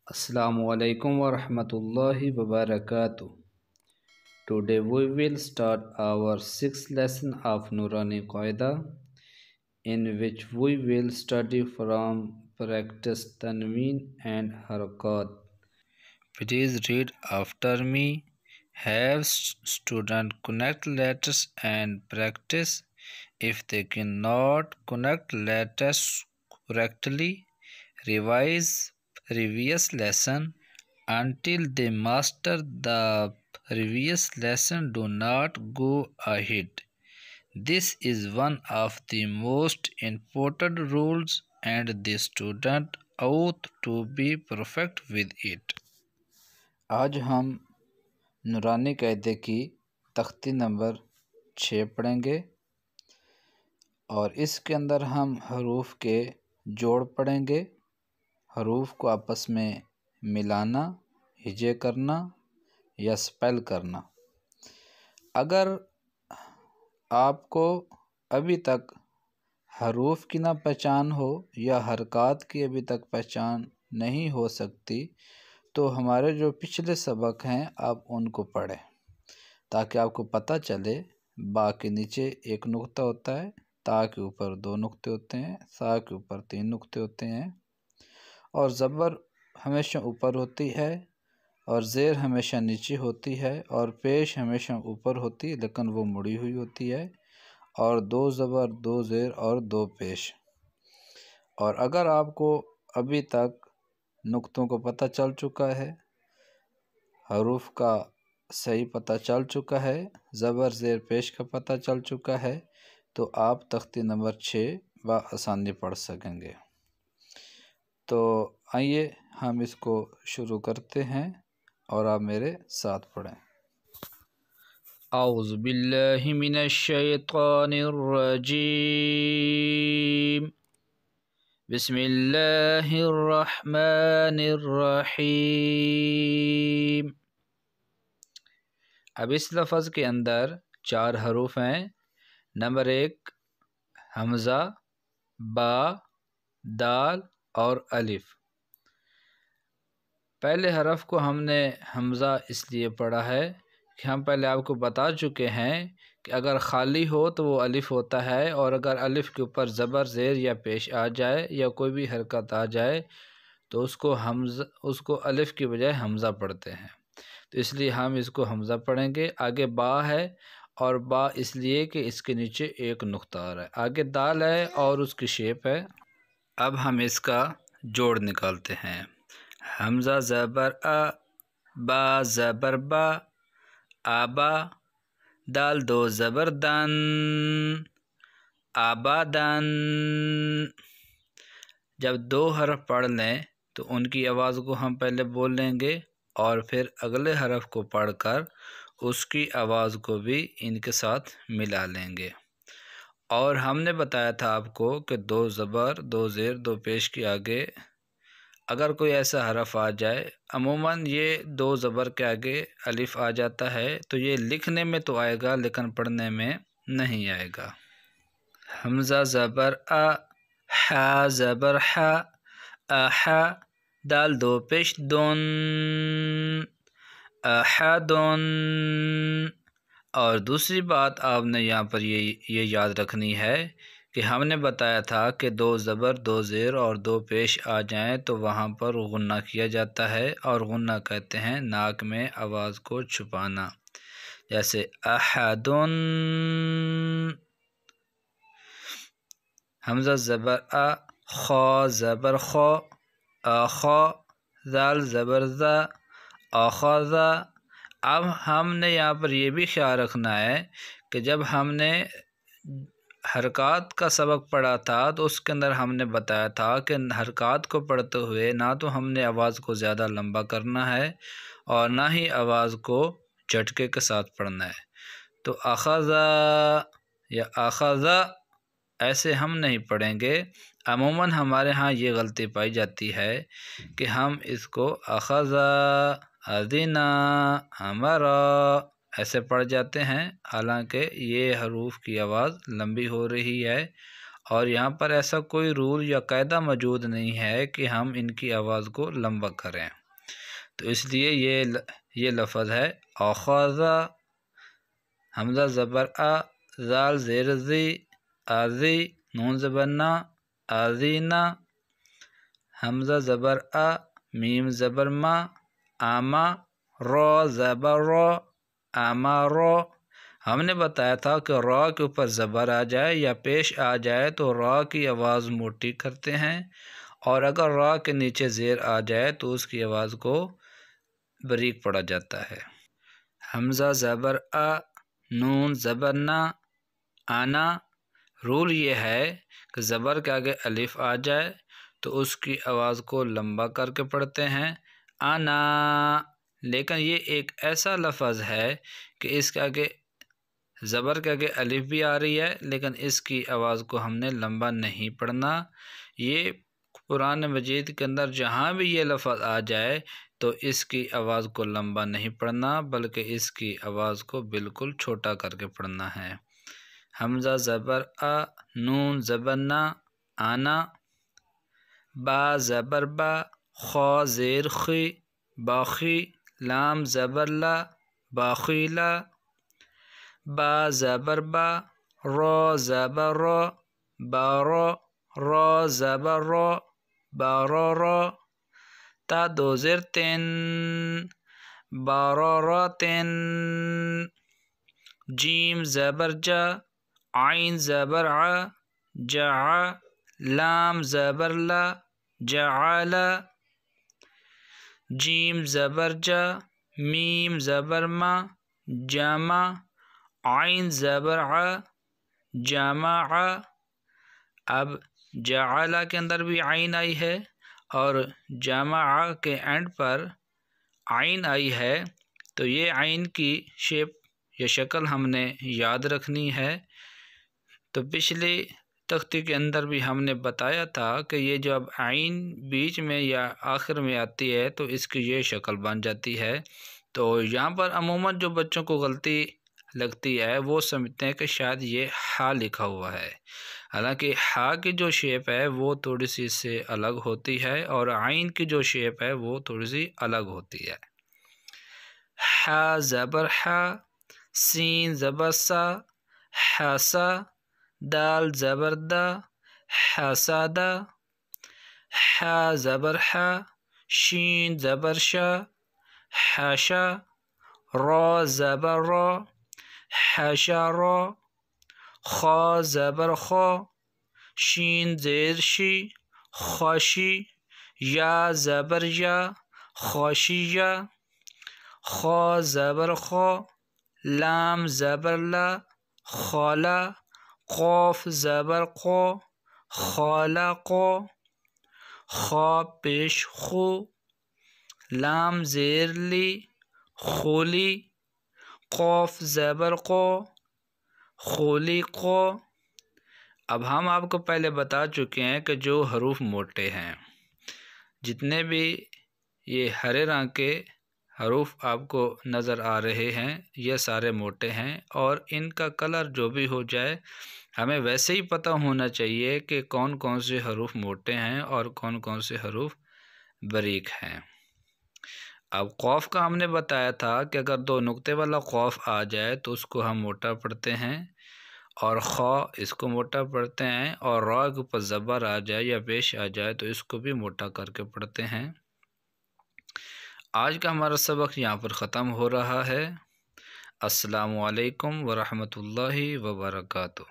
Assalamu alaikum wa rahmatullahi wa barakatuh. Today we will start our sixth lesson of Nurani Qaida, in which we will study from practice Tanween and Harakat. Please read after me. Have student connect letters and practice. If they cannot connect letters correctly, revise previous lesson until they master the previous lesson. Do not go ahead. This is one of the most important rules and the student ought to be perfect with it. آج ہم نورانی قاعدے کی تختی number 6 پڑھیں گے اور اس کے اندر ہم حروف کے جوڑ پڑھیں گے، حروف کو آپس میں ملانا، ہجے کرنا یا سپیل کرنا۔ اگر آپ کو ابھی تک حروف کی نہ پہچان ہو یا حرکات کی ابھی تک پہچان نہیں ہو سکتی تو ہمارے جو پچھلے سبق ہیں آپ ان کو پڑھیں تاکہ آپ کو پتہ چلے با کے نیچے ایک نقطہ ہوتا ہے، تا کے اوپر 2 نقطے ہوتے ہیں، سا کے اوپر 3 نقطے ہوتے ہیں، اور زبر ہمیشہ اوپر ہوتی ہے اور زیر ہمیشہ نیچے ہوتی ہے اور پیش ہمیشہ اوپر ہوتی ہے لیکن وہ مڑی ہوئی ہوتی ہے، اور 2 زبر 2 زیر اور 2 پیش۔ اور اگر آپ کو ابھی تک نقطوں کو پتہ چل چکا ہے، حروف کا صحیح پتہ چل چکا ہے، زبر زیر پیش کا پتہ چل چکا ہے تو آپ تختی نمبر 6 بآسانی پڑھ سکیں گے۔ تو آئیے ہم اس کو شروع کرتے ہیں اور آپ میرے ساتھ پڑھیں۔ اعوذ باللہ من الشیطان الرجیم، بسم اللہ الرحمن الرحیم۔ اب اس لفظ کے اندر 4 حروف ہیں۔ نمبر 1 حمزہ، با، دال اور الف۔ پہلے حرف کو ہم نے حمزہ اس لیے پڑھا ہے کہ ہم پہلے آپ کو بتا چکے ہیں کہ اگر خالی ہو تو وہ الف ہوتا ہے، اور اگر الف کے اوپر زبر زیر یا پیش آ جائے یا کوئی بھی حرکت آ جائے تو اس کو الف کی بجائے حمزہ پڑھتے ہیں، تو اس لیے ہم اس کو حمزہ پڑھیں گے۔ آگے با ہے، اور با اس لیے کہ اس کے نیچے ایک نقطہ آ رہا ہے۔ آگے دال ہے اور اس کی شیپ ہے۔ اب ہم اس کا جوڑ نکالتے ہیں۔ حمزہ زبر آ، با زبر با، آبا، دال 2 زبر دن، آبادن۔ جب 2 حرف پڑھ لیں تو ان کی آواز کو ہم پہلے بول لیں گے اور پھر اگلے حرف کو پڑھ کر اس کی آواز کو بھی ان کے ساتھ ملا لیں گے۔ اور ہم نے بتایا تھا آپ کو کہ 2 زبر 2 زیر 2 پیش کے آگے اگر کوئی ایسا حرف آ جائے، عموماً یہ 2 زبر کے آگے الف آ جاتا ہے تو یہ لکھنے میں تو آئے گا لیکن پڑھنے میں نہیں آئے گا۔ حمزہ زبر آ، حا زبر حا، احا، دال 2 پیش دون، احدن۔ اور دوسری بات آپ نے یہاں پر یہ یاد رکھنی ہے کہ ہم نے بتایا تھا کہ 2 زبر 2 زیر اور 2 پیش آ جائیں تو وہاں پر غنہ کیا جاتا ہے، اور غنہ کہتے ہیں ناک میں آواز کو چھپانا، جیسے احدن۔ حمزہ زبر آ، خا زبر خا، آخا، ذال زبر ذا، آخذا۔ اب ہم نے یہاں پر یہ بھی خیال رکھنا ہے کہ جب ہم نے حرکات کا سبق پڑھا تھا تو اس کے اندر ہم نے بتایا تھا کہ حرکات کو پڑھتے ہوئے نہ تو ہم نے آواز کو زیادہ لمبا کرنا ہے اور نہ ہی آواز کو جھٹکے کے ساتھ پڑھنا ہے۔ تو اخذا یا اخذا ایسے ہم نہیں پڑھیں گے۔ عموماً ہمارے ہاں یہ غلطی پائی جاتی ہے کہ ہم اس کو اخذا، اذنا، امرا ایسے پڑھ جاتے ہیں، حالانکہ یہ حروف کی آواز لمبی ہو رہی ہے اور یہاں پر ایسا کوئی رول یا قاعدہ موجود نہیں ہے کہ ہم ان کی آواز کو لمبا کریں، تو اس لیے یہ لفظ ہے اخذ، حمزہ زبر آ، زال زیر زی، آزی، نون زبر نا، آزینا، حمزہ زبر آ، میم زبر ما، آما، رو زبر رو، آما رو۔ ہم نے بتایا تھا کہ را کے اوپر زبر آ جائے یا پیش آ جائے تو را کی آواز موٹی کرتے ہیں، اور اگر را کے نیچے زیر آ جائے تو اس کی آواز کو باریک پڑا جاتا ہے۔ حمزہ زبر آ، نون زبر نا، آنا۔ رول یہ ہے کہ زبر کے آگے الف آ جائے تو اس کی آواز کو لمبا کر کے پڑھتے ہیں، آنا۔ لیکن یہ ایک ایسا لفظ ہے کہ اس کے آگے زبر کے آگے الف بھی آ رہی ہے لیکن اس کی آواز کو ہم نے لمبا نہیں پڑھنا۔ یہ قرآن مجید کے اندر جہاں بھی یہ لفظ آ جائے تو اس کی آواز کو لمبا نہیں پڑھنا بلکہ اس کی آواز کو بالکل چھوٹا کر کے پڑھنا ہے۔ حمزہ زبر آ، نون زبر نا، آنا، با زبر با، خا زیر خی، باخی، لام زبر لا، باخیلا، با زبر با، رو زبر رو، بارو، رو زبر رو، بارو رو، تا دو زیر تین، بارو رو تین، جیم زبر جا، عین زبر ع، جع، لام زبر لا، جعلا، جیم زبر جا، میم زبر ما، جامع، عین زبر ع، جامع۔ اب جعلا کے اندر بھی عین آئی ہے اور جامع کے اینڈ پر عین آئی ہے، تو یہ عین کی شیپ یا شکل ہم نے یاد رکھنی ہے۔ تو پچھلی تختی کے اندر بھی ہم نے بتایا تھا کہ یہ جب عین بیچ میں یا آخر میں آتی ہے تو اس کی یہ شکل بن جاتی ہے۔ تو یہاں پر عموماً جو بچوں کو غلطی لگتی ہے وہ سمجھتے ہیں کہ شاید یہ ہا لکھا ہوا ہے، حالانکہ ہا کی جو شیپ ہے وہ تھوڑی سی اس سے الگ ہوتی ہے اور عین کی جو شیپ ہے وہ تھوڑی سی الگ ہوتی ہے۔ ہا زبر ہا، سین زبر سا، حسا، دال زبر دا، حسادہ، ہا زبر ہا، شین زبر شا، حشا، رو زبر رو، حشا رو، خا زبر خو، شین زیر شی، خوشی، یا زبر یا، خوشیہ، خا زبر خو، لام زبر لا، خولا، قوف زبر قو، خالقو، خا پیش خو، لام زیر لی، خولی، قوف زبر قو، خولی قو۔ اب ہم آپ کو پہلے بتا چکے ہیں کہ جو حروف موٹے ہیں، جتنے بھی یہ ہرے رنگ کے حروف آپ کو نظر آ رہے ہیں یہ سارے موٹے ہیں، اور ان کا کلر جو بھی ہو جائے ہمیں ویسے ہی پتہ ہونا چاہیے کہ کون کون سے حروف موٹے ہیں اور کون کون سے حروف باریک ہیں۔ اب قوف کا ہم نے بتایا تھا کہ اگر دو نقطے والا قوف آ جائے تو اس کو ہم موٹا پڑھتے ہیں، اور خا اس کو موٹا پڑھتے ہیں، اور را کے اوپر زبر آ جائے یا پیش آ جائے تو اس کو بھی موٹا کر کے پڑھتے ہیں۔ آج کا ہمارا سبق یہاں پر ختم ہو رہا ہے۔ السلام علیکم ورحمۃ اللہ وبرکاتہ۔